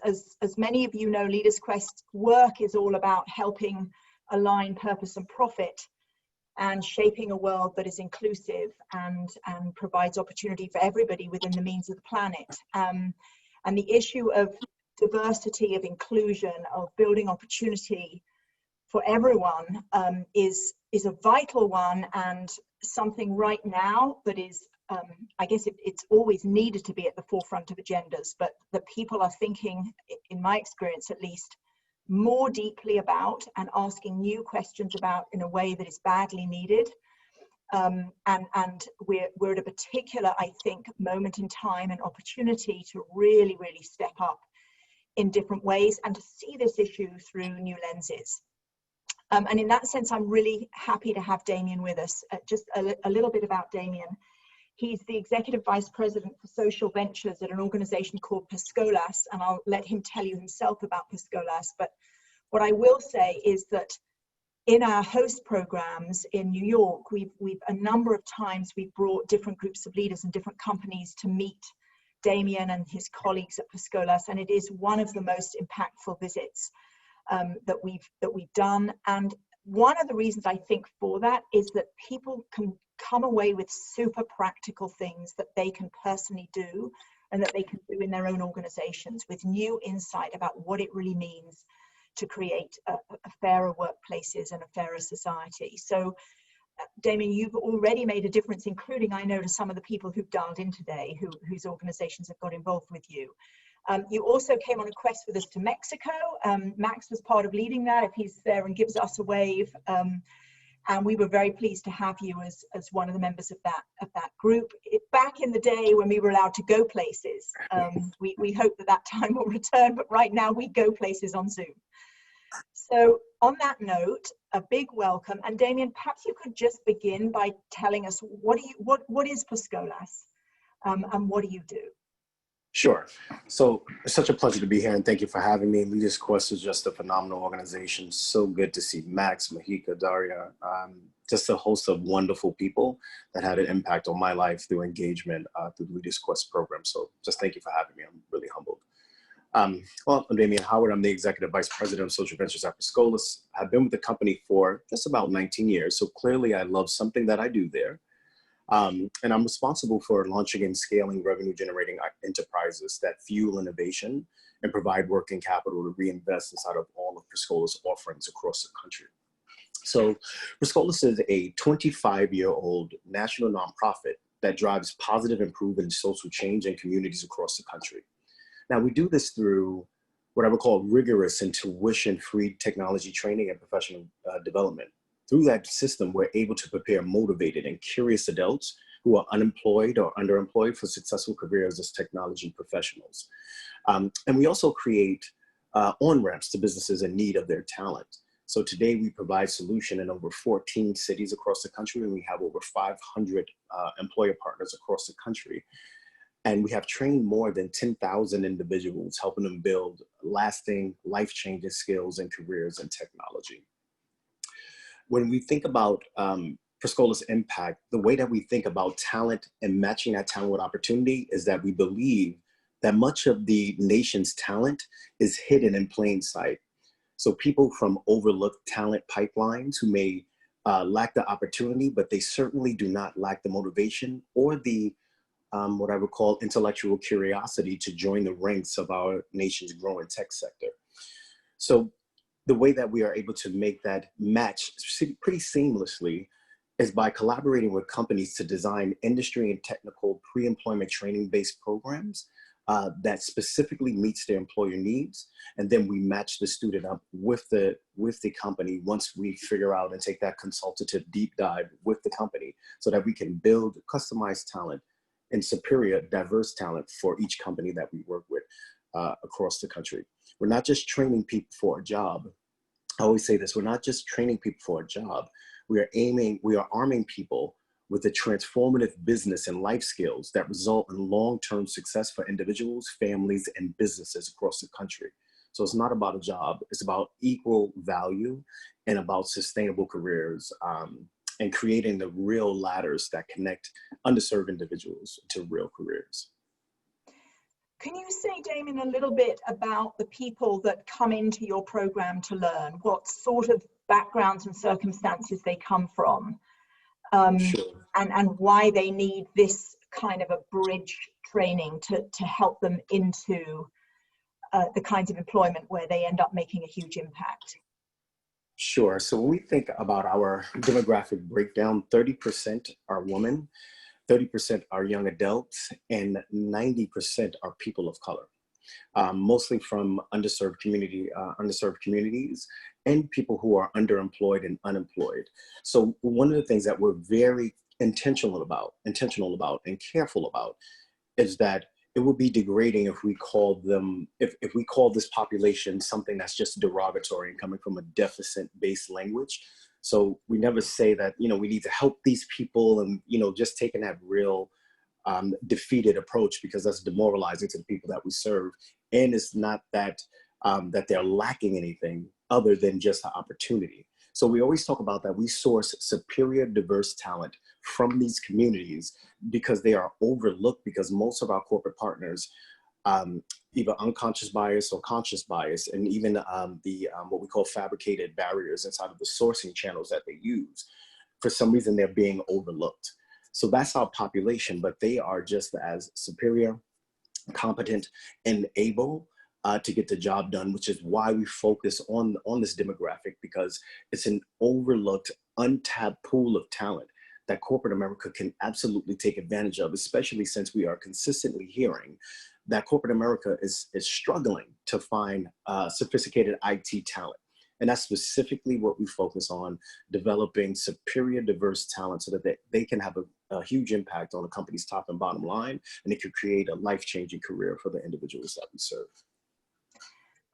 as many of you know, Leaders Quest work is all about helping align purpose and profit and shaping a world that is inclusive and provides opportunity for everybody within the means of the planet. And the issue of diversity, of inclusion, of building opportunity for everyone is a vital one, and something right now that is, I guess it's always needed to be at the forefront of agendas, but that people are thinking, in my experience at least, more deeply about and asking new questions about in a way that is badly needed. And we're at a particular, I think, moment in time and opportunity to really, really step up in different ways and to see this issue through new lenses. And in that sense, I'm really happy to have Damien with us. Just a little bit about Damien. He's the Executive Vice President for Social Ventures at an organization called Per Scholas, and I'll let him tell you himself about Per Scholas. But what I will say is that in our host programs in New York, we've a number of times we've brought different groups of leaders and different companies to meet Damien and his colleagues at Per Scholas, and it is one of the most impactful visits that we've done. And one of the reasons I think for that is that people can come away with super practical things that they can personally do and that they can do in their own organizations with new insight about what it really means to create a fairer workplaces and a fairer society. So Damien, you've already made a difference, including, I know, to some of the people who've dialed in today, whose organizations have got involved with you. You also came on a quest with us to Mexico. Max was part of leading that, if he's there and gives us a wave. And we were very pleased to have you as one of the members of that group. Back in the day when we were allowed to go places, we hope that time will return, but right now we go places on Zoom. So on that note, a big welcome. And Damien, perhaps you could just begin by telling us what is Per Scholas, and what do you do? Sure. So it's such a pleasure to be here, and thank you for having me. Leaders Quest is just a phenomenal organization. So good to see Max, Mahika, Daria, just a host of wonderful people that had an impact on my life through engagement through the Leaders Quest program. So just thank you for having me. I'm really humbled. Well, I'm Damien Howard. I'm the Executive Vice President of Social Ventures at Per Scholas. I've been with the company for just about 19 years. So clearly I love something that I do there. And I'm responsible for launching and scaling revenue generating enterprises that fuel innovation and provide working capital to reinvest inside of all of Per Scholas offerings across the country. So Per Scholas is a 25-year-old national nonprofit that drives positive improvement in social change in communities across the country. Now, we do this through what I would call rigorous and tuition-free technology training and professional development. Through that system, we're able to prepare motivated and curious adults who are unemployed or underemployed for successful careers as technology professionals. And we also create on-ramps to businesses in need of their talent. So today we provide solution in over 14 cities across the country, and we have over 500 employer partners across the country. And we have trained more than 10,000 individuals, helping them build lasting, life-changing skills and careers in technology. When we think about Per Scholas' impact, the way that we think about talent and matching that talent with opportunity is that we believe that much of the nation's talent is hidden in plain sight. So people from overlooked talent pipelines who may lack the opportunity, but they certainly do not lack the motivation or the what I would call intellectual curiosity to join the ranks of our nation's growing tech sector. So the way that we are able to make that match pretty seamlessly is by collaborating with companies to design industry and technical pre-employment training-based programs that specifically meets their employer needs. And then we match the student up with the company once we figure out and take that consultative deep dive with the company so that we can build customized talent and superior diverse talent for each company that we work with across the country. We're not just training people for a job. I always say this, we're not just training people for a job. We are arming people with the transformative business and life skills that result in long-term success for individuals, families, and businesses across the country. So it's not about a job, it's about equal value and about sustainable careers and creating the real ladders that connect underserved individuals to real careers. Can you say, Damien, a little bit about the people that come into your program to learn? What sort of backgrounds and circumstances they come from, Sure. and why they need this kind of a bridge training to help them into the kinds of employment where they end up making a huge impact? Sure. So when we think about our demographic breakdown, 30% are women, 30% are young adults, and 90% are people of color, mostly from underserved communities, and people who are underemployed and unemployed. So one of the things that we're very intentional about and careful about is that it would be degrading if we call them, if we call this population something that's just derogatory and coming from a deficit-based language. So we never say that, you know, we need to help these people and, you know, just taking that real defeated approach, because that's demoralizing to the people that we serve. And it's not that, that they're lacking anything other than just an opportunity. So we always talk about that we source superior diverse talent from these communities because they are overlooked, because most of our corporate partners, either unconscious bias or conscious bias, and even what we call fabricated barriers inside of the sourcing channels that they use, for some reason they're being overlooked. So that's our population, but they are just as superior, competent, and able to get the job done, which is why we focus on this demographic, because it's an overlooked, untapped pool of talent that corporate America can absolutely take advantage of, especially since we are consistently hearing that corporate America is struggling to find sophisticated IT talent. And that's specifically what we focus on, developing superior diverse talent so that they can have a huge impact on the company's top and bottom line, and it could create a life-changing career for the individuals that we serve.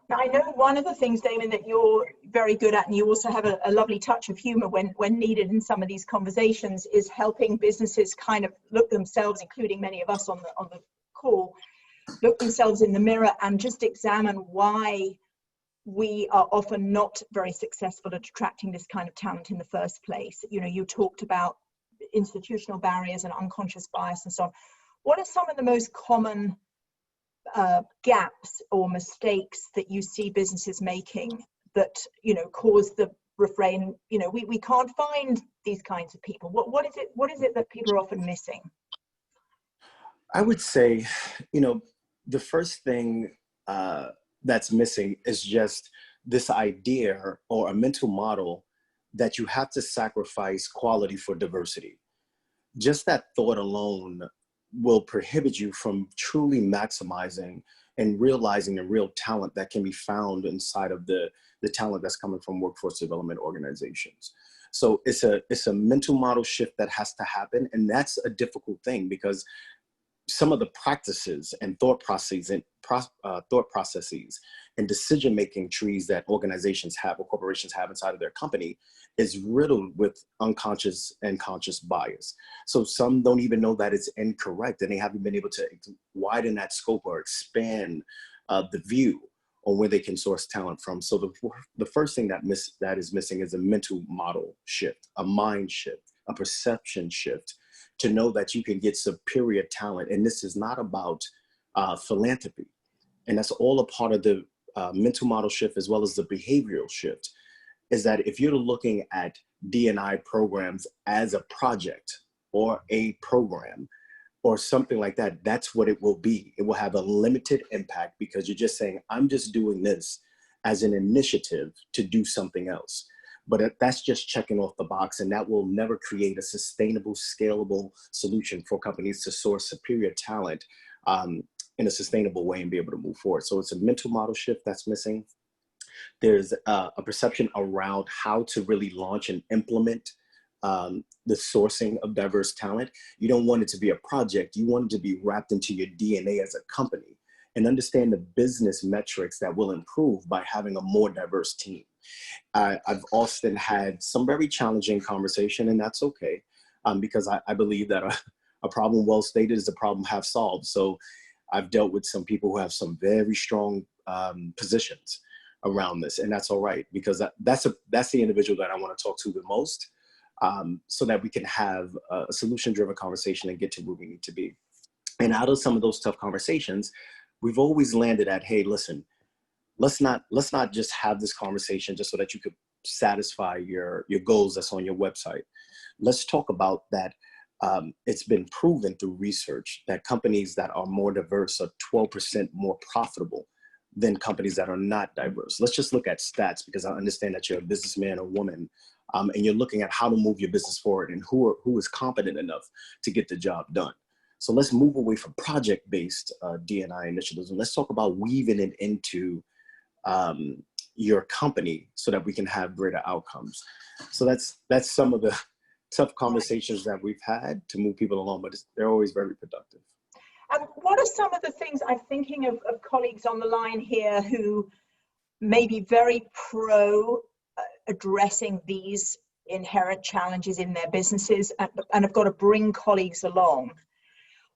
Now, I know one of the things, Damien, that you're very good at, and you also have a lovely touch of humor when needed in some of these conversations, is helping businesses kind of look themselves, including many of us on the call, look themselves in the mirror and just examine why we are often not very successful at attracting this kind of talent in the first place. You know, you talked about institutional barriers and unconscious bias and so on. What are some of the most common gaps or mistakes that you see businesses making that, you know, cause the refrain, you know, we can't find these kinds of people? What is it that people are often missing? I would say, you know, the first thing that's missing is just this idea or a mental model that you have to sacrifice quality for diversity. Just that thought alone will prohibit you from truly maximizing and realizing the real talent that can be found inside of the talent that's coming from workforce development organizations. So it's a mental model shift that has to happen. And that's a difficult thing, because some of the practices and thought processes and decision-making trees that organizations have or corporations have inside of their company is riddled with unconscious and conscious bias. So some don't even know that it's incorrect, and they haven't been able to widen that scope or expand the view on where they can source talent from. So the first thing that is missing is a mental model shift, a mind shift, a perception shift, to know that you can get superior talent. And this is not about philanthropy. And that's all a part of the mental model shift, as well as the behavioral shift, is that if you're looking at D&I programs as a project or a program or something like that, that's what it will be. It will have a limited impact, because you're just saying, I'm just doing this as an initiative to do something else. But that's just checking off the box, and that will never create a sustainable, scalable solution for companies to source superior talent in a sustainable way and be able to move forward. So it's a mental model shift that's missing. There's a perception around how to really launch and implement the sourcing of diverse talent. You don't want it to be a project. You want it to be wrapped into your DNA as a company, and understand the business metrics that will improve by having a more diverse team. I've often had some very challenging conversation, and that's okay, because I believe that a problem well stated is a problem half solved. So I've dealt with some people who have some very strong positions around this, and that's all right, because that's the individual that I want to talk to the most, so that we can have a solution-driven conversation and get to where we need to be. And out of some of those tough conversations, we've always landed at, hey, listen, let's not just have this conversation just so that you could satisfy your goals that's on your website. Let's talk about that. It's been proven through research that companies that are more diverse are 12% more profitable than companies that are not diverse. Let's just look at stats, because I understand that you're a businessman or woman, and you're looking at how to move your business forward and who is competent enough to get the job done. So let's move away from project-based D&I initiatives, and let's talk about weaving it into your company so that we can have greater outcomes. So that's some of the tough conversations that we've had to move people along, but they're always very productive. What are some of the things, I'm thinking of colleagues on the line here who may be very pro addressing these inherent challenges in their businesses and have got to bring colleagues along.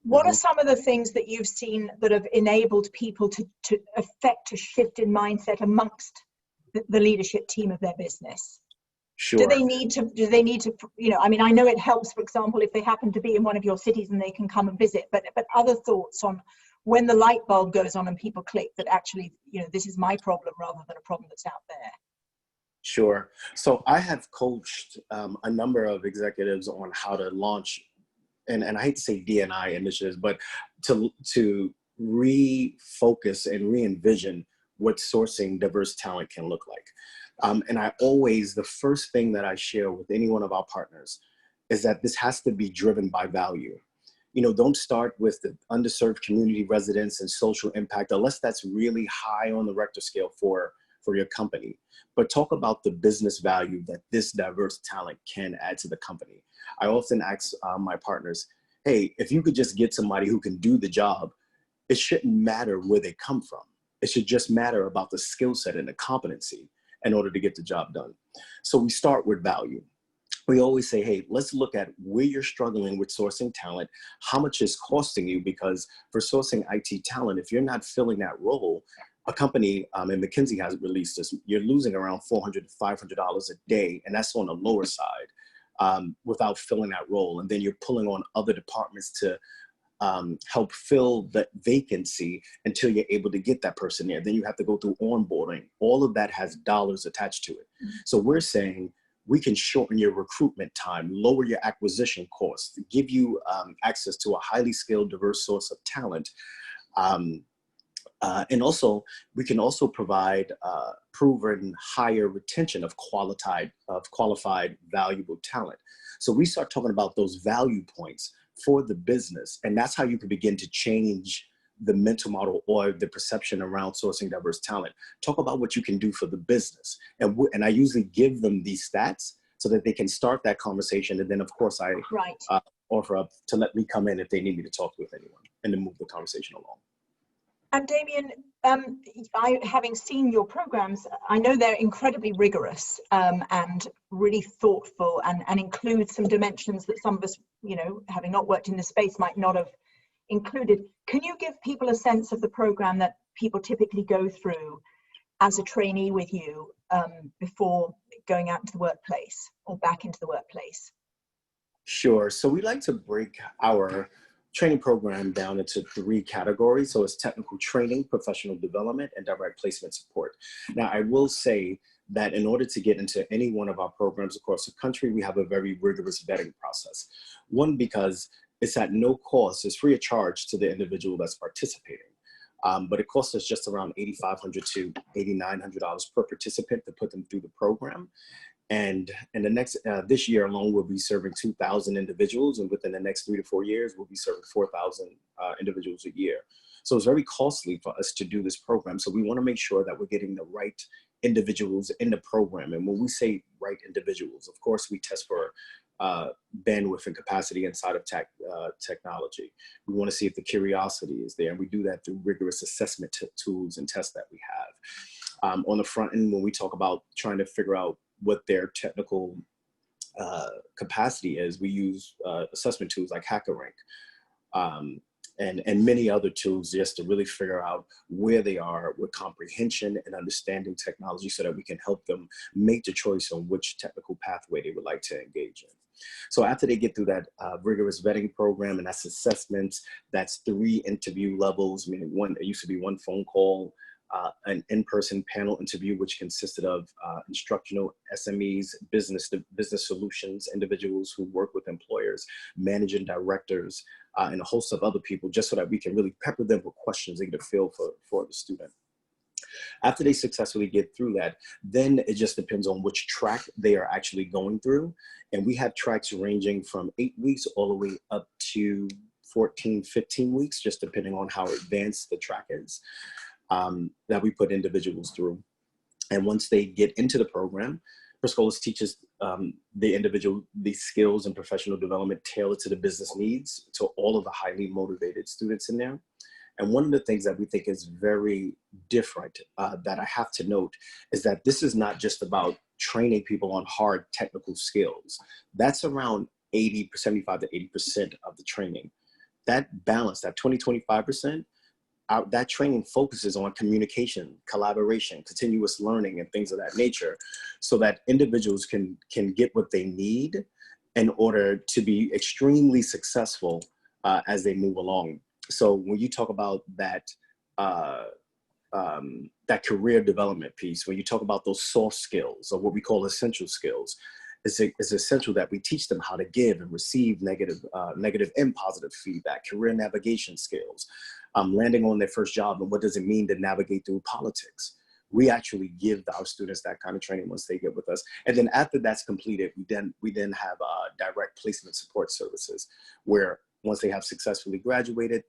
What are some of the things that you've seen that have enabled people to affect a shift in mindset amongst the leadership team of their business? Sure. Do they need to, you know, I mean, I know it helps, for example, if they happen to be in one of your cities and they can come and visit, but other thoughts on when the light bulb goes on and people click that actually, you know, this is my problem rather than a problem that's out there? Sure. So I have coached a number of executives on how to launch, and I hate to say D&I initiatives, but to refocus and re-envision what sourcing diverse talent can look like. And I always, the first thing that I share with any one of our partners is that this has to be driven by value. You know, don't start with the underserved community residents and social impact, unless that's really high on the Richter scale for your company. But talk about the business value that this diverse talent can add to the company. I often ask my partners, hey, if you could just get somebody who can do the job, it shouldn't matter where they come from. It should just matter about the skill set and the competency in order to get the job done. So we start with value. We always say, hey, let's look at where you're struggling with sourcing talent, how much it's costing you, because for sourcing IT talent, if you're not filling that role, a company, and McKinsey has released this, you're losing around $400 to $500 a day, and that's on the lower side without filling that role. And then you're pulling on other departments to help fill the vacancy until you're able to get that person there. Then you have to go through onboarding. All of that has dollars attached to it. So we're saying we can shorten your recruitment time, lower your acquisition costs, give you access to a highly skilled, diverse source of talent. And also, we can also provide proven higher retention of qualified, valuable talent. So we start talking about those value points for the business, and that's how you can begin to change the mental model or the perception around sourcing diverse talent. Talk about what you can do for the business, and I usually give them these stats so that they can start that conversation, and then of course I offer up to let me come in if they need me to talk with anyone and to move the conversation along. And Damien, having seen your programs, I know they're incredibly rigorous and really thoughtful and include some dimensions that some of us, you know, having not worked in this space, might not have included. Can you give people a sense of the program that people typically go through as a trainee with you before going out into the workplace or back into the workplace? Sure. So we like to break our training program down into 3 categories. So it's technical training, professional development, and direct placement support. Now, I will say that in order to get into any one of our programs across the country, we have a very rigorous vetting process. One, because it's at no cost, it's free of charge to the individual that's participating. But it costs us just around $8,500 to $8,900 per participant to put them through the program. And in the next, this year alone, we'll be serving 2,000 individuals. And within the next 3 to 4 years, we'll be serving 4,000 individuals a year. So it's very costly for us to do this program. So we want to make sure that we're getting the right individuals in the program. And when we say right individuals, of course, we test for bandwidth and capacity inside of technology. We want to see if the curiosity is there. And we do that through rigorous assessment tools and tests that we have. On the front end, when we talk about trying to figure out what their technical capacity is, we use assessment tools like HackerRank and many other tools just to really figure out where they are with comprehension and understanding technology so that we can help them make the choice on which technical pathway they would like to engage in. So after they get through that rigorous vetting program, and that's assessments, that's 3 interview levels, meaning it used to be 1 phone call, an in-person panel interview, which consisted of instructional SMEs, business solutions, individuals who work with employers, managing directors, and a host of other people, just so that we can really pepper them with questions and get a feel for the student. After they successfully get through that, then it just depends on which track they are actually going through. And we have tracks ranging from 8 weeks all the way up to 14, 15 weeks, just depending on how advanced the track is, that we put individuals through. And once they get into the program, Per Scholas teaches the individual these skills and professional development tailored to the business needs to all of the highly motivated students in there. And one of the things that we think is very different that I have to note is that this is not just about training people on hard technical skills. That's around 75 to 80% of the training. That balance, that 25%, that training focuses on communication, collaboration, continuous learning, and things of that nature, so that individuals can get what they need in order to be extremely successful as they move along. So when you talk about that, that career development piece, when you talk about those soft skills, or what we call essential skills, it's essential that we teach them how to give and receive negative and positive feedback, career navigation skills, landing on their first job, and what does it mean to navigate through politics. We actually give our students that kind of training once they get with us. And then after that's completed, we then have direct placement support services, where once they have successfully graduated,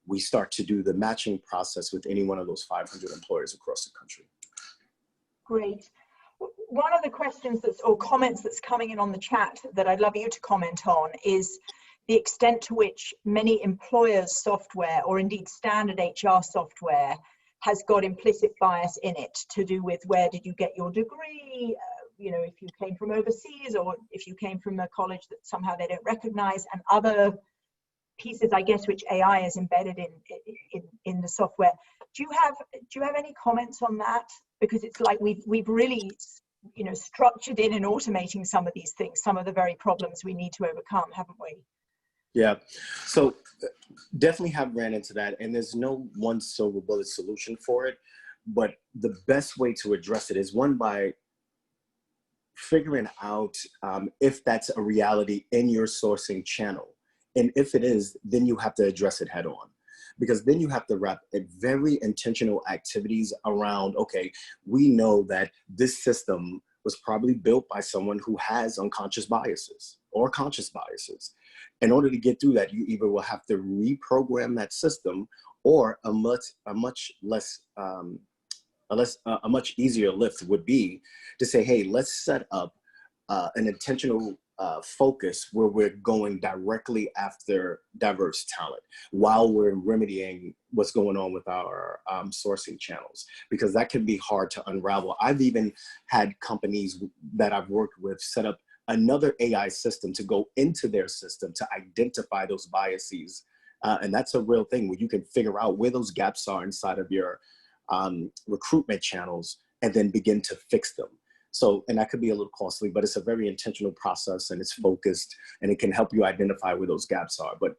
we start to do the matching process with any one of those 500 employers across the country. Great. One of the questions or comments that's coming in on the chat that I'd love you to comment on is the extent to which many employers' software, or indeed standard HR software, has got implicit bias in it to do with where did you get your degree, you know, if you came from overseas, or if you came from a college that somehow they don't recognize, and other pieces, I guess, which AI is embedded in the software. Do you have any comments on that? Because it's like we've really, you know, structured in and automating some of these things, some of the very problems we need to overcome, haven't we? Yeah, so definitely have ran into that, and there's no one silver bullet solution for it, but the best way to address it is, one, by figuring out if that's a reality in your sourcing channel. And if it is, then you have to address it head on, because then you have to wrap very intentional activities around, okay, we know that this system was probably built by someone who has unconscious biases or conscious biases. In order to get through that, you either will have to reprogram that system, or a much easier lift would be to say, hey, let's set up an intentional focus where we're going directly after diverse talent while we're remedying what's going on with our sourcing channels, because that can be hard to unravel. I've even had companies that I've worked with set up another AI system to go into their system to identify those biases. And that's a real thing, where you can figure out where those gaps are inside of your recruitment channels and then begin to fix them. So, and that could be a little costly, but it's a very intentional process, and it's focused, and it can help you identify where those gaps are. But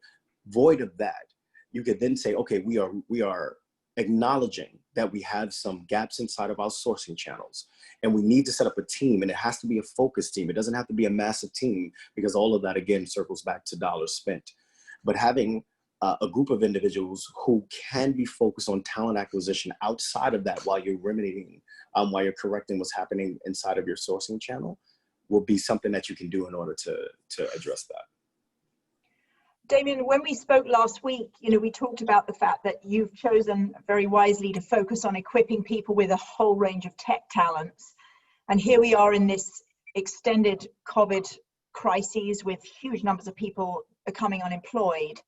void of that, you could then say, okay, we are acknowledging that we have some gaps inside of our sourcing channels, and we need to set up a team, and it has to be a focused team. It doesn't have to be a massive team, because all of that, again, circles back to dollars spent. But having a group of individuals who can be focused on talent acquisition outside of that, while you're remedying, while you're correcting what's happening inside of your sourcing channel, will be something that you can do in order to address that. Damien, when we spoke last week, you know, we talked about the fact that you've chosen very wisely to focus on equipping people with a whole range of tech talents. And here we are in this extended COVID crises with huge numbers of people becoming unemployed.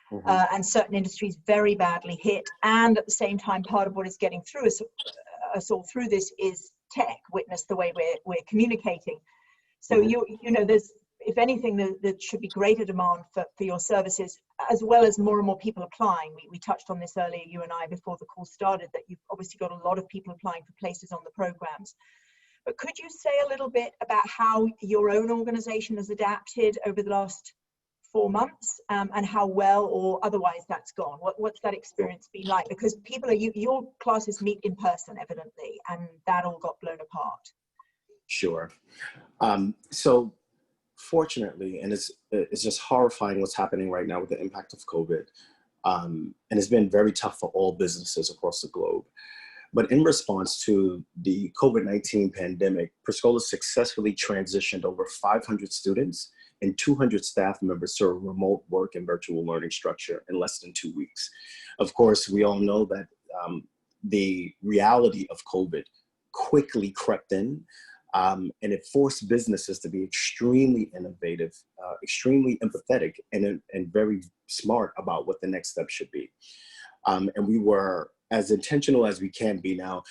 Mm-hmm. And certain industries very badly hit. And at the same time, part of what is getting through us all through this is tech. Witness the way we're communicating. So mm-hmm. you know, there's, if anything, there should be greater demand for your services, as well as more and more people applying. We touched on this earlier, you and I, before the call started, that you've obviously got a lot of people applying for places on the programs. But could you say a little bit about how your own organization has adapted over the last 4 months, and how well or otherwise that's gone? What's that experience been like? Because people your classes meet in person, evidently, and that all got blown apart. Sure. So fortunately, and it's just horrifying what's happening right now with the impact of COVID. And it's been very tough for all businesses across the globe. But in response to the COVID-19 pandemic, Per Scholas successfully transitioned over 500 students and 200 staff members to a remote work and virtual learning structure in less than 2 weeks. Of course, we all know that the reality of COVID quickly crept in, and it forced businesses to be extremely innovative, extremely empathetic, and very smart about what the next step should be. And we were as intentional as we can be now.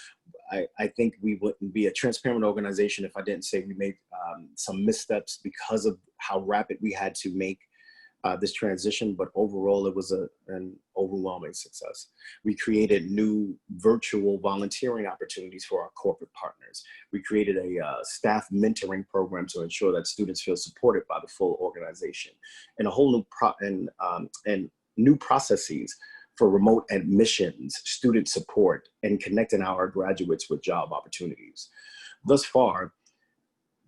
I think we wouldn't be a transparent organization if I didn't say we made some missteps because of how rapid we had to make this transition, but overall it was an overwhelming success. We created new virtual volunteering opportunities for our corporate partners. We created a staff mentoring program to ensure that students feel supported by the full organization, and a whole new new processes for remote admissions, student support, and connecting our graduates with job opportunities. Thus far,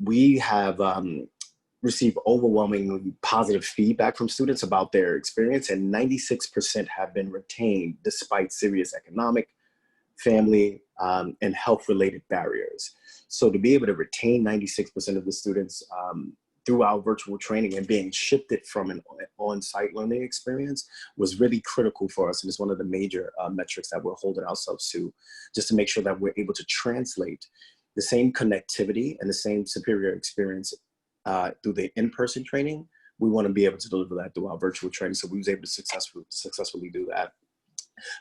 we have received overwhelmingly positive feedback from students about their experience, and 96% have been retained despite serious economic, family, and health-related barriers. So to be able to retain 96% of the students through our virtual training and being shifted from an on-site learning experience was really critical for us. And it's one of the major metrics that we're holding ourselves to, just to make sure that we're able to translate the same connectivity and the same superior experience through the in-person training. We want to be able to deliver that through our virtual training. So we was able to successfully do that.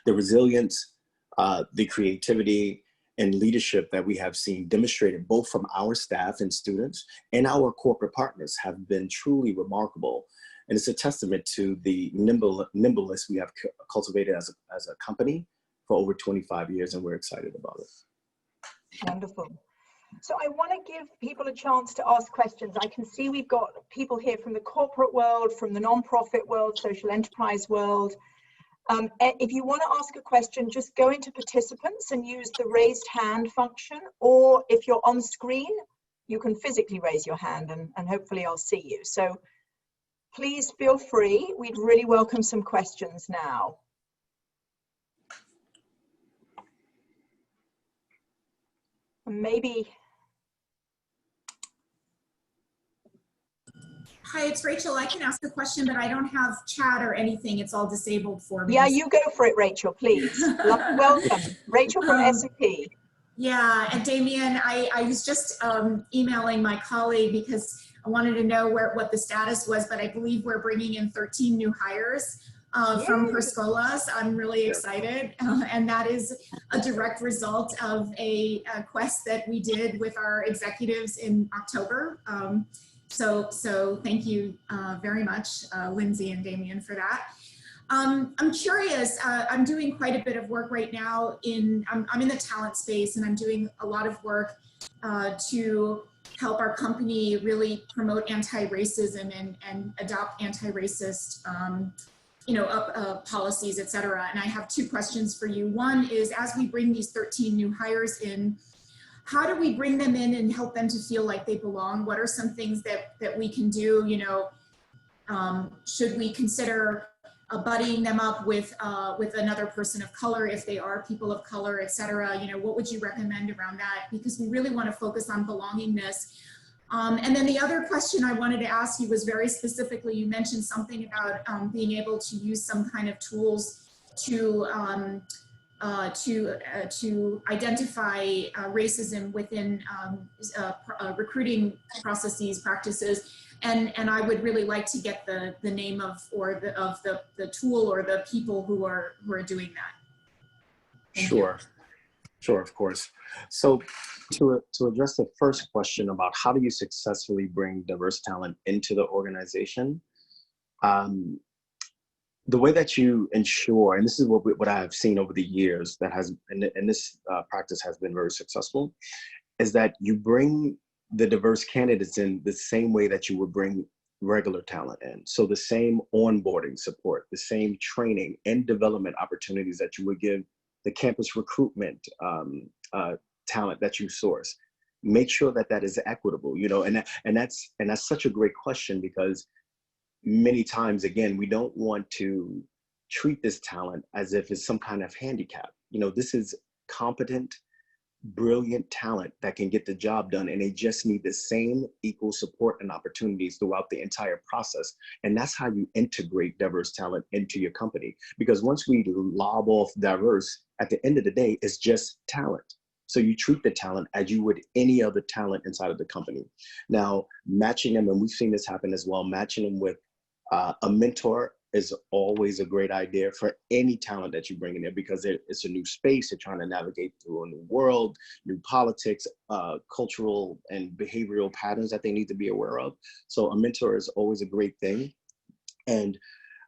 The resilience, the creativity, and leadership that we have seen demonstrated both from our staff and students and our corporate partners have been truly remarkable. And it's a testament to the nimbleness we have cultivated as a company for over 25 years, and we're excited about it. Wonderful. So I want to give people a chance to ask questions. I can see we've got people here from the corporate world, from the nonprofit world, social enterprise world. If you want to ask a question, just go into participants and use the raised hand function, or if you're on screen, you can physically raise your hand and hopefully I'll see you. So please feel free. We'd really welcome some questions now. Maybe. Hi, it's Rachel. I can ask a question, but I don't have chat or anything. It's all disabled for me. Yeah, you go for it, Rachel, please. Welcome. Rachel from S&P. Yeah, and Damien, I was just emailing my colleague because I wanted to know what the status was, but I believe we're bringing in 13 new hires from Per Scholas. I'm really excited, and that is a direct result of a quest that we did with our executives in October. So thank you very much, Lindsay and Damien, for that. I'm curious, I'm doing quite a bit of work right now I'm in the talent space, and I'm doing a lot of work to help our company really promote anti-racism and adopt anti-racist policies, et cetera. And I have two questions for you. One is, as we bring these 13 new hires in, how do we bring them in and help them to feel like they belong? What are some things that we can do? Should we consider buddying them up with another person of color if they are people of color, et cetera? What would you recommend around that? Because we really want to focus on belongingness. And then the other question I wanted to ask you was very specifically, you mentioned something about being able to use some kind of tools to identify racism within recruiting processes, practices, and I would really like to get the name of the tool or the people who are doing that. Sure, of course. So to address the first question about how do you successfully bring diverse talent into the organization, the way that you ensure, and this is what I have seen over the years that has, and this practice has been very successful, is that you bring the diverse candidates in the same way that you would bring regular talent in. So the same onboarding support, the same training and development opportunities that you would give the campus recruitment talent that you source. Make sure that that is equitable, you know, and that's such a great question, because many times, again, we don't want to treat this talent as if it's some kind of handicap. You know, this is competent, brilliant talent that can get the job done, and they just need the same equal support and opportunities throughout the entire process. And that's how you integrate diverse talent into your company. Because once we lob off diverse, at the end of the day, it's just talent. So you treat the talent as you would any other talent inside of the company. Now, matching them, and we've seen this happen as well, matching them with a mentor is always a great idea for any talent that you bring in there, because it's a new space. They're trying to navigate through a new world, new politics, cultural and behavioral patterns that they need to be aware of. So a mentor is always a great thing. And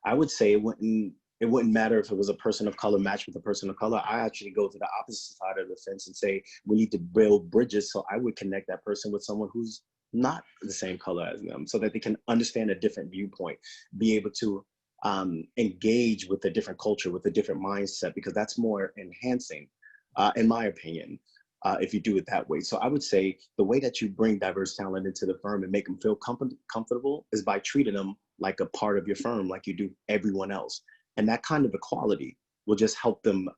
I would say it wouldn't matter if it was a person of color matched with a person of color. I actually go to the opposite side of the fence and say, we need to build bridges. So I would connect that person with someone who's not the same color as them, so that they can understand a different viewpoint, be able to engage with a different culture, with a different mindset, because that's more enhancing, in my opinion, if you do it that way. So I would say the way that you bring diverse talent into the firm and make them feel comfortable is by treating them like a part of your firm, like you do everyone else. And that kind of equality will just help them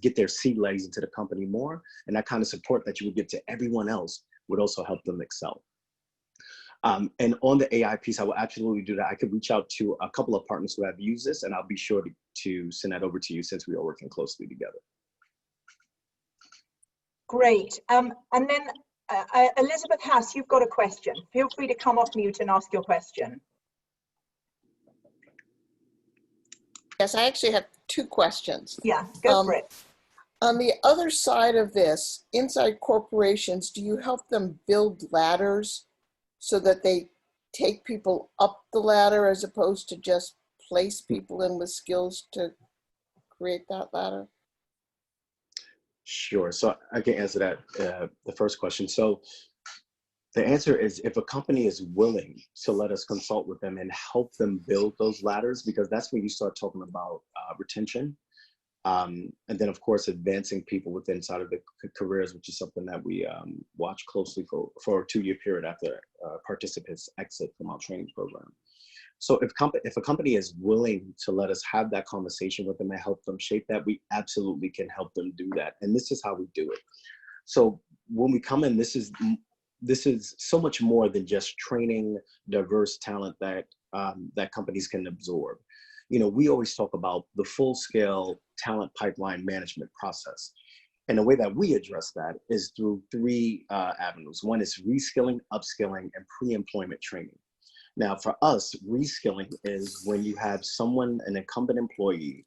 get their sea legs into the company more. And that kind of support that you would give to everyone else would also help them excel. And on the AI piece, I will absolutely do that. I could reach out to a couple of partners who have used this, and I'll be sure to send that over to you, since we are working closely together. Great. And then Elizabeth Haas, you've got a question. Feel free to come off mute and ask your question. Yes, I actually have two questions. Yeah, go for it. On the other side of this, inside corporations, do you help them build ladders so that they take people up the ladder as opposed to just place people in with skills to create that ladder? Sure. So I can answer that, the first question. So the answer is, if a company is willing to let us consult with them and help them build those ladders, because that's when you start talking about retention. And then, of course, advancing people within inside of the careers, which is something that we watch closely for a 2-year period after participants exit from our training program. So if a company is willing to let us have that conversation with them and help them shape that, we absolutely can help them do that. And this is how we do it. So when we come in, this is so much more than just training diverse talent that that companies can absorb. You know, we always talk about the full-scale talent pipeline management process. And the way that we address that is through 3 avenues. One is reskilling, upskilling, and pre-employment training. Now, for us, reskilling is when you have someone, an incumbent employee,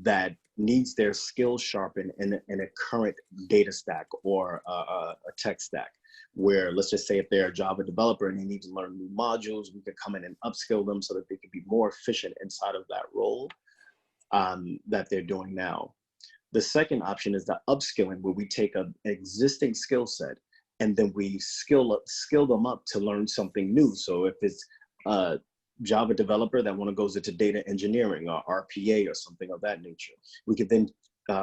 that needs their skills sharpened in a current data stack or a tech stack, where, let's just say, if they're a Java developer and they need to learn new modules, we could come in and upskill them so that they can be more efficient inside of that role that they're doing now. The second option is the upskilling, where we take an existing skill set and then we skill them up to learn something new. So if it's a Java developer that goes into data engineering or RPA or something of that nature, we could then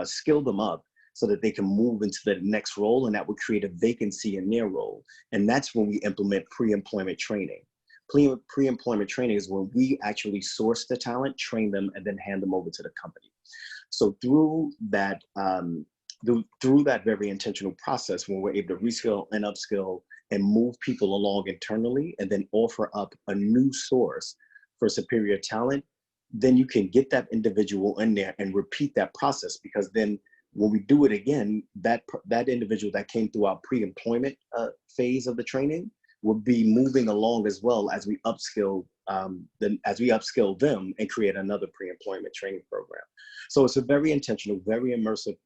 skill them up so that they can move into the next role, and that would create a vacancy in their role. And that's when we implement pre-employment training. Pre-employment training is when we actually source the talent, train them, and then hand them over to the company. So through that very intentional process, when we're able to reskill and upskill and move people along internally, and then offer up a new source for superior talent, then you can get that individual in there and repeat that process, because then when we do it again, that individual that came through our pre-employment phase of the training will be moving along as well as we upskill them and create another pre-employment training program. So it's a very intentional, very immersive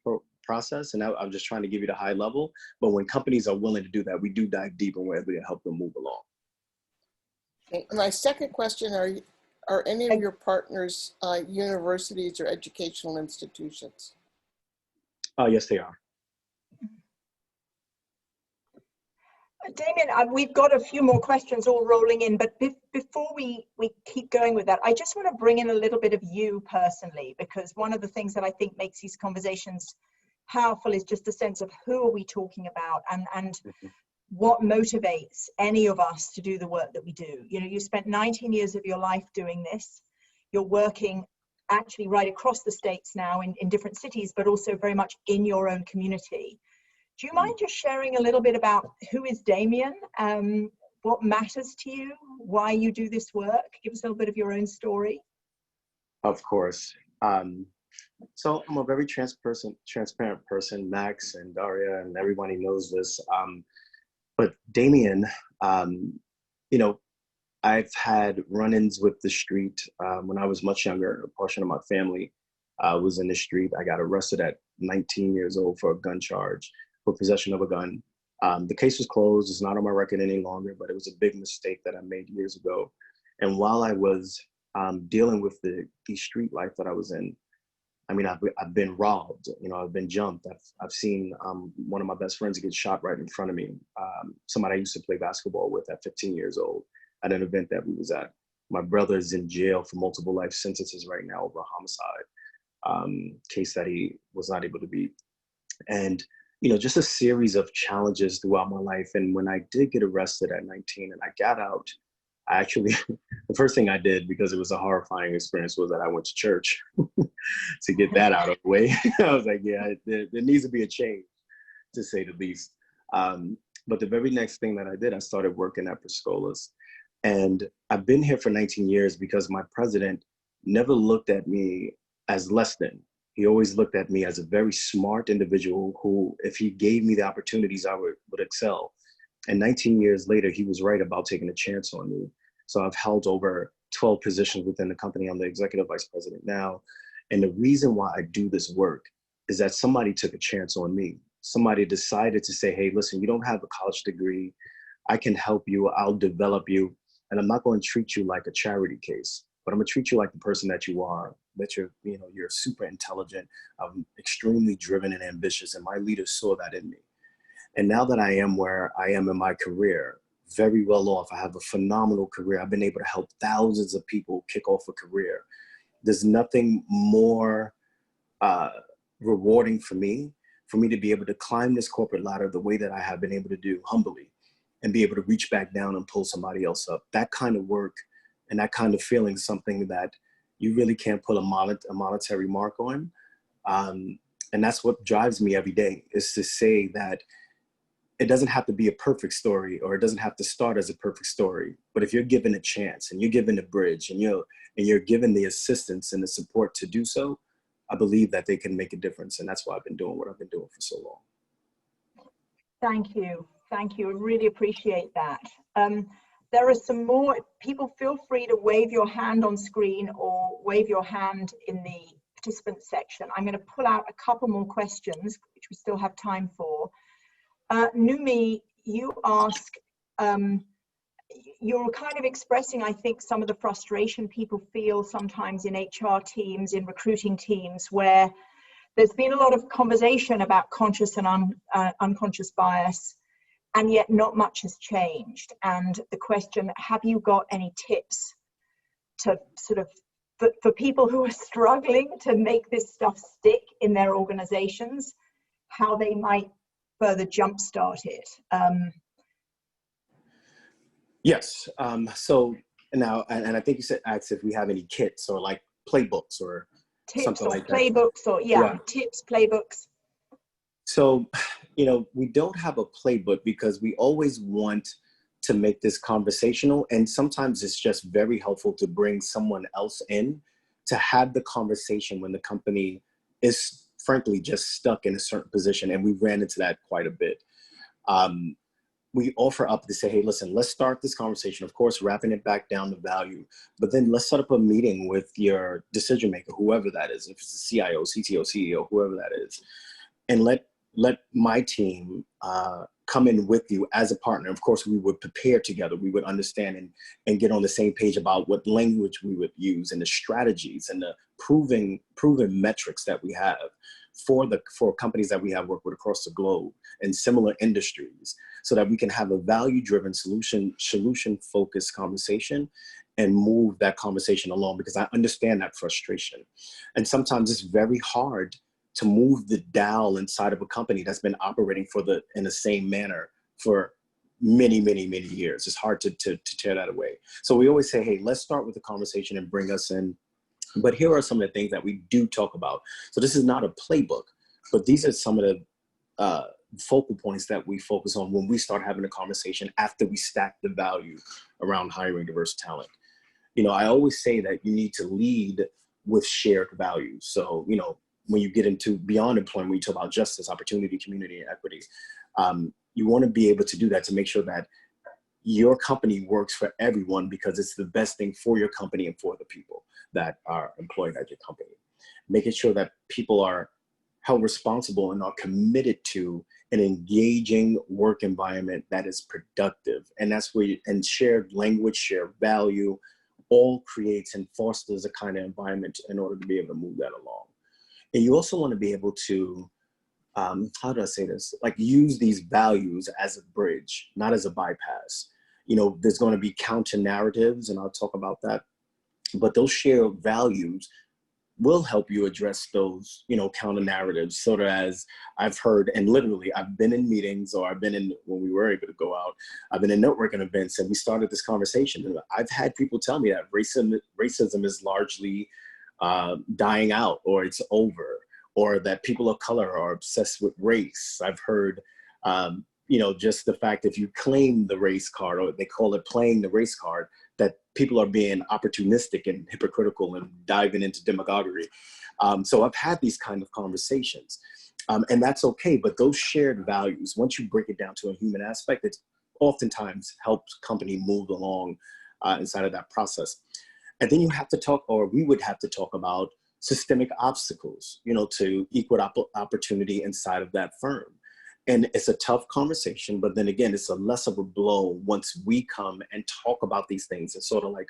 process, and I'm just trying to give you the high level. But when companies are willing to do that, we do dive deep and we're able to help them move along. Okay. My second question: are any of your partners universities or educational institutions? Yes, they are. Damien, we've got a few more questions all rolling in, but before we keep going with that, I just want to bring in a little bit of you personally, because one of the things that I think makes these conversations powerful is just a sense of who are we talking about, and what motivates any of us to do the work that we do. You know, you spent 19 years of your life doing this. You're working actually right across the States now in different cities, but also very much in your own community. Do you mind just sharing a little bit about who is Damien, what matters to you, why you do this work? Give us a little bit of your own story. Of course. So I'm a very transparent person. Max and Daria and everybody knows this. But Damien, you know, I've had run-ins with the street when I was much younger. A portion of my family was in the street. I got arrested at 19 years old for a gun charge, for possession of a gun. The case was closed. It's not on my record any longer, but it was a big mistake that I made years ago. And while I was dealing with the street life that I was in, I mean, I've been robbed, you know, I've been jumped. I've seen one of my best friends get shot right in front of me. Somebody I used to play basketball with at 15 years old at an event that we was at. My brother's in jail for multiple life sentences right now over a homicide case that he was not able to beat. And, you know, just a series of challenges throughout my life. And when I did get arrested at 19 and I got out, I actually, the first thing I did, because it was a horrifying experience, was that I went to church to get that out of the way. I was like, yeah, there needs to be a change, to say the least. But the very next thing that I did, I started working at Per Scholas. And I've been here for 19 years because my president never looked at me as less than. He always looked at me as a very smart individual who, if he gave me the opportunities, I would excel. And 19 years later, he was right about taking a chance on me. So I've held over 12 positions within the company. I'm the executive vice president now. And the reason why I do this work is that somebody took a chance on me. Somebody decided to say, hey, listen, you don't have a college degree. I can help you. I'll develop you. And I'm not going to treat you like a charity case, but I'm going to treat you like the person that you are, that you're super intelligent, extremely driven and ambitious. And my leaders saw that in me. And now that I am where I am in my career, very well off, I have a phenomenal career. I've been able to help thousands of people kick off a career. There's nothing more rewarding for me to be able to climb this corporate ladder the way that I have been able to do humbly, and be able to reach back down and pull somebody else up. That kind of work and that kind of feeling is something that you really can't put a monetary mark on. And that's what drives me every day, is to say that it doesn't have to be a perfect story, or it doesn't have to start as a perfect story. But if you're given a chance and you're given a bridge and you're given the assistance and the support to do so, I believe that they can make a difference. And that's why I've been doing what I've been doing for so long. Thank you. Thank you. I really appreciate that. There are some more people. Feel free to wave your hand on screen or wave your hand in the participant section. I'm going to pull out a couple more questions, which we still have time for. Numi, you ask, you're kind of expressing, I think, some of the frustration people feel sometimes in HR teams, in recruiting teams, where there's been a lot of conversation about conscious and unconscious bias, and yet not much has changed. And the question, have you got any tips to sort of, for people who are struggling to make this stuff stick in their organizations, how they might further jumpstart it? Yes. So now, and I think you said, asked if we have any kits or like playbooks or Tips something or like playbooks, or tips, playbooks. So, you know, we don't have a playbook because we always want to make this conversational. And sometimes it's just very helpful to bring someone else in to have the conversation when the company is frankly just stuck in a certain position. And we ran into that quite a bit. We offer up to say, hey, listen, let's start this conversation, of course, wrapping it back down to value, but then let's set up a meeting with your decision maker, whoever that is, if it's the CIO, CTO, CEO, whoever that is, and let my team come in with you as a partner. Of course, we would prepare together. We would understand and get on the same page about what language we would use and the strategies and the proven metrics that we have. for companies that we have worked with across the globe in similar industries, so that we can have a value-driven solution-focused conversation and move that conversation along, because I understand that frustration. And sometimes it's very hard to move the dial inside of a company that's been operating in the same manner for many, many, many years. It's hard to tear that away. So we always say, hey, let's start with the conversation and bring us in. But here are some of the things that we do talk about. So this is not a playbook, but these are some of the focal points that we focus on when we start having a conversation after we stack the value around hiring diverse talent. You know, I always say that you need to lead with shared values. So, you know, when you get into beyond employment, when you talk about justice, opportunity, community, and equity, you want to be able to do that to make sure that your company works for everyone, because it's the best thing for your company and for the people that are employed at your company. Making sure that people are held responsible and are committed to an engaging work environment that is productive. And that's where and shared language, shared value, all creates and fosters a kind of environment in order to be able to move that along. And you also want to be able to, how do I say this? Like, use these values as a bridge, not as a bypass. You know, there's going to be counter narratives, and I'll talk about that. But those shared values will help you address those, you know, counter narratives. So that, as I've heard, and literally I've been in meetings, or I've been in, when we were able to go out, I've been in networking events, and we started this conversation. And I've had people tell me that racism is largely dying out, or it's over, or that people of color are obsessed with race. I've heard, you know, just the fact if you claim the race card, or they call it playing the race card, that people are being opportunistic and hypocritical and diving into demagoguery. So I've had these kind of conversations, and that's okay. But those shared values, once you break it down to a human aspect, it oftentimes helps company move along inside of that process. And then you have to talk, or we would have to talk about systemic obstacles, you know, to equal opportunity inside of that firm. And it's a tough conversation, but then again, it's a less of a blow once we come and talk about these things and sort of like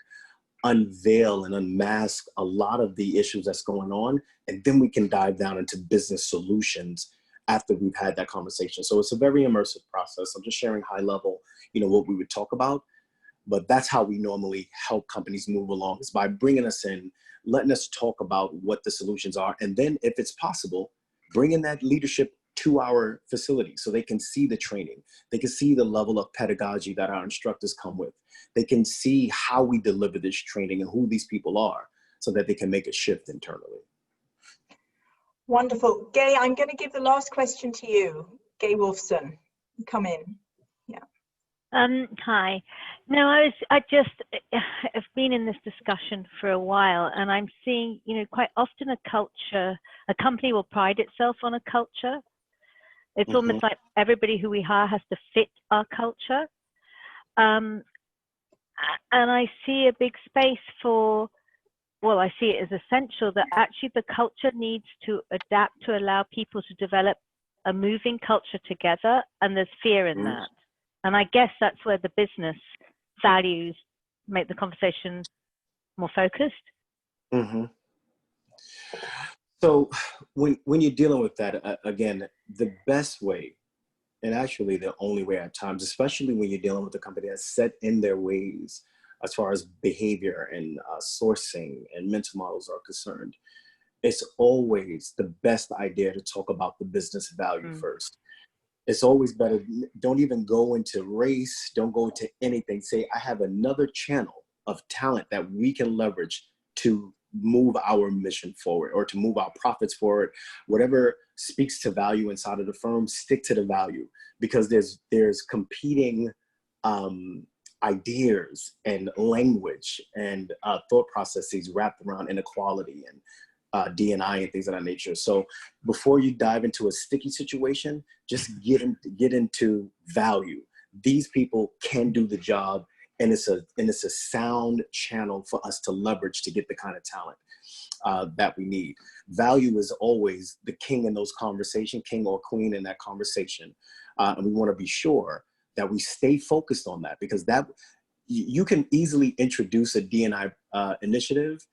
unveil and unmask a lot of the issues that's going on. And then we can dive down into business solutions after we've had that conversation. So it's a very immersive process. I'm just sharing high level, you know, what we would talk about. But that's how we normally help companies move along, is by bringing us in, letting us talk about what the solutions are. And then if it's possible, bringing that leadership to our facility so they can see the training. They can see the level of pedagogy that our instructors come with. They can see how we deliver this training and who these people are, so that they can make a shift internally. Wonderful. Gaye, I'm going to give the last question to you. Gaye Wolfson, come in. Yeah. Hi. No, I've been in this discussion for a while, and I'm seeing, you know, quite often a company will pride itself on a culture. It's almost like everybody who we hire has to fit our culture. And I see a big space for, well, I see it as essential that actually the culture needs to adapt to allow people to develop a moving culture together, and there's fear in that. And I guess that's where the business values make the conversation more focused. So when you're dealing with that, again, the best way, and actually the only way at times, especially when you're dealing with a company that's set in their ways as far as behavior and sourcing and mental models are concerned, it's always the best idea to talk about the business value first. It's always better, don't even go into race, don't go into anything. Say, I have another channel of talent that we can leverage to move our mission forward, or to move our profits forward. Whatever speaks to value inside of the firm, stick to the value, because there's competing ideas and language and thought processes wrapped around inequality and D&I and things of that nature. So before you dive into a sticky situation, just get into value. These people can do the job, and it's a sound channel for us to leverage to get the kind of talent that we need. Value is always the king in those conversations, king or queen in that conversation, and we want to be sure that we stay focused on that, because that you can easily introduce a D&I initiative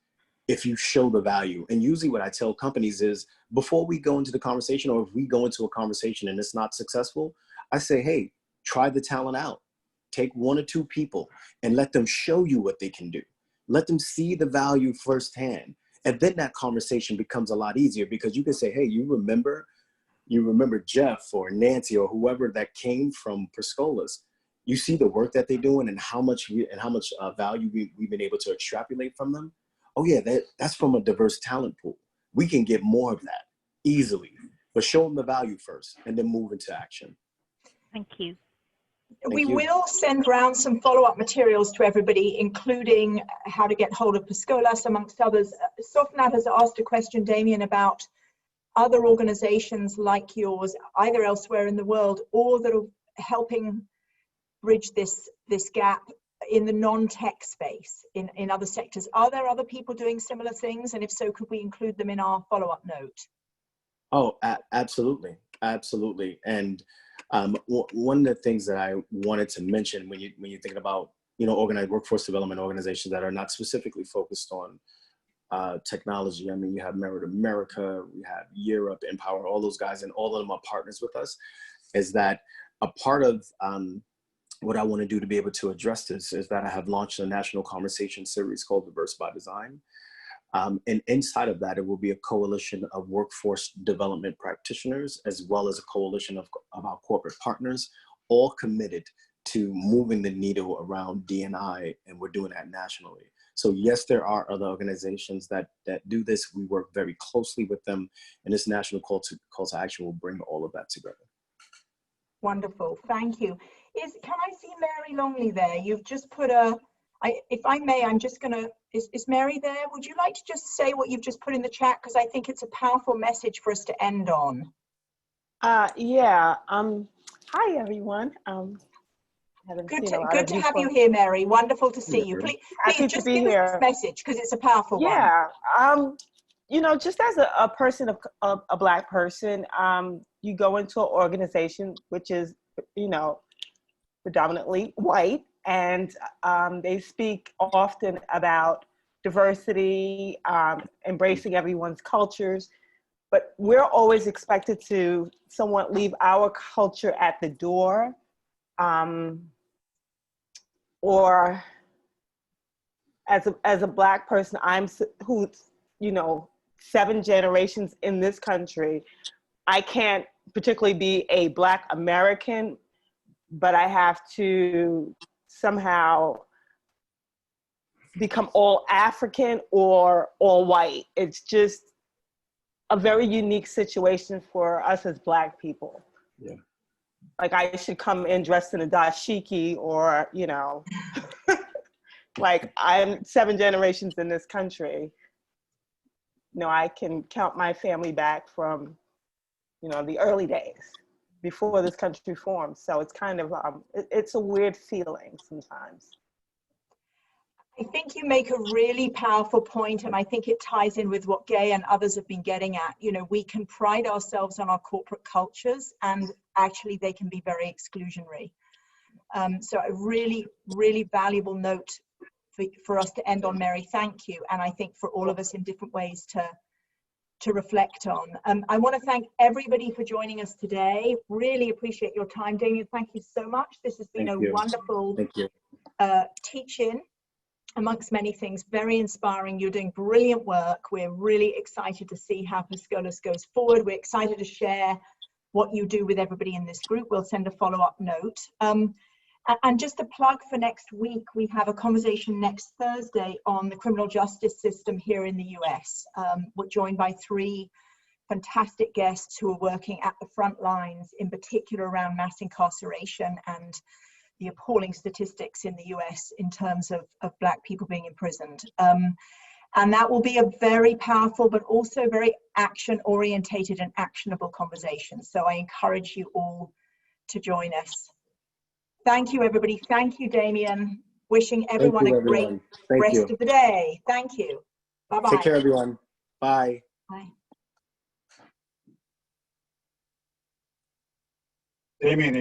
if you show the value. And usually what I tell companies is, before we go into the conversation, or if we go into a conversation and it's not successful, I say, hey, try the talent out. Take 1 or 2 people and let them show you what they can do. Let them see the value firsthand. And then that conversation becomes a lot easier, because you can say, hey, you remember Jeff or Nancy or whoever that came from Per Scholas. You see the work that they're doing and how much value we've been able to extrapolate from them. Oh yeah, that's from a diverse talent pool. We can get more of that easily, but show them the value first and then move into action. Thank you. We will send around some follow-up materials to everybody, including how to get hold of Per Scholas, amongst others. Sofnat has asked a question, Damien, about other organizations like yours, either elsewhere in the world or that are helping bridge this gap in the non-tech space, in other sectors. Are there other people doing similar things? And if so, could we include them in our follow-up note? Oh, absolutely. Absolutely. And one of the things that I wanted to mention when you're thinking about, organized workforce development organizations that are not specifically focused on technology. I mean, you have Merit America, we have Europe, Empower, all those guys, and all of them are partners with us. Is that a part of what I want to do to be able to address this is that I have launched a national conversation series called Diverse by Design. And inside of that, it will be a coalition of workforce development practitioners, as well as a coalition of our corporate partners, all committed to moving the needle around D&I, and we're doing that nationally. So yes, there are other organizations that do this. We work very closely with them, and this national call to action will bring all of that together. Wonderful, thank you. Can I see Mary Longley there? You've just put if I may, I'm just gonna, is Mary there? Would you like to just say what you've just put in the chat? Because I think it's a powerful message for us to end on. Yeah. Hi, everyone. Good to have you here, Mary. Wonderful to see you. Please just give us this message, because it's a powerful one. Yeah. Just as a person, a Black person, you go into an organization which is, predominantly white, and they speak often about diversity, embracing everyone's cultures, but we're always expected to somewhat leave our culture at the door, or as a Black person, who's 7 generations in this country, I can't particularly be a Black American, but I have to somehow become all African or all white. It's just a very unique situation for us as Black people. Yeah. Like, I should come in dressed in a dashiki, or, like, I'm 7 generations in this country. I can count my family back from, the early days before this country formed. So it's kind of, it's a weird feeling sometimes. I think you make a really powerful point, and I think it ties in with what Gaye and others have been getting at. We can pride ourselves on our corporate cultures, and actually they can be very exclusionary. So a really, really valuable note for us to end on, Mary. Thank you. And I think for all of us in different ways to reflect on. I want to thank everybody for joining us today. Really appreciate your time. Damien, thank you so much. This has been a wonderful teach-in, amongst many things. Very inspiring. You're doing brilliant work. We're really excited to see how Per Scholas goes forward. We're excited to share what you do with everybody in this group. We'll send a follow-up note. And just a plug for next week, we have a conversation next Thursday on the criminal justice system here in the US. We're joined by 3 fantastic guests who are working at the front lines, in particular around mass incarceration and the appalling statistics in the US in terms of Black people being imprisoned. And that will be a very powerful, but also very action-orientated and actionable conversation. So I encourage you all to join us. Thank you, everybody. Thank you, Damien. Wishing everyone a great rest of the day. Thank you. Bye-bye. Take care, everyone. Bye. Bye. Damien.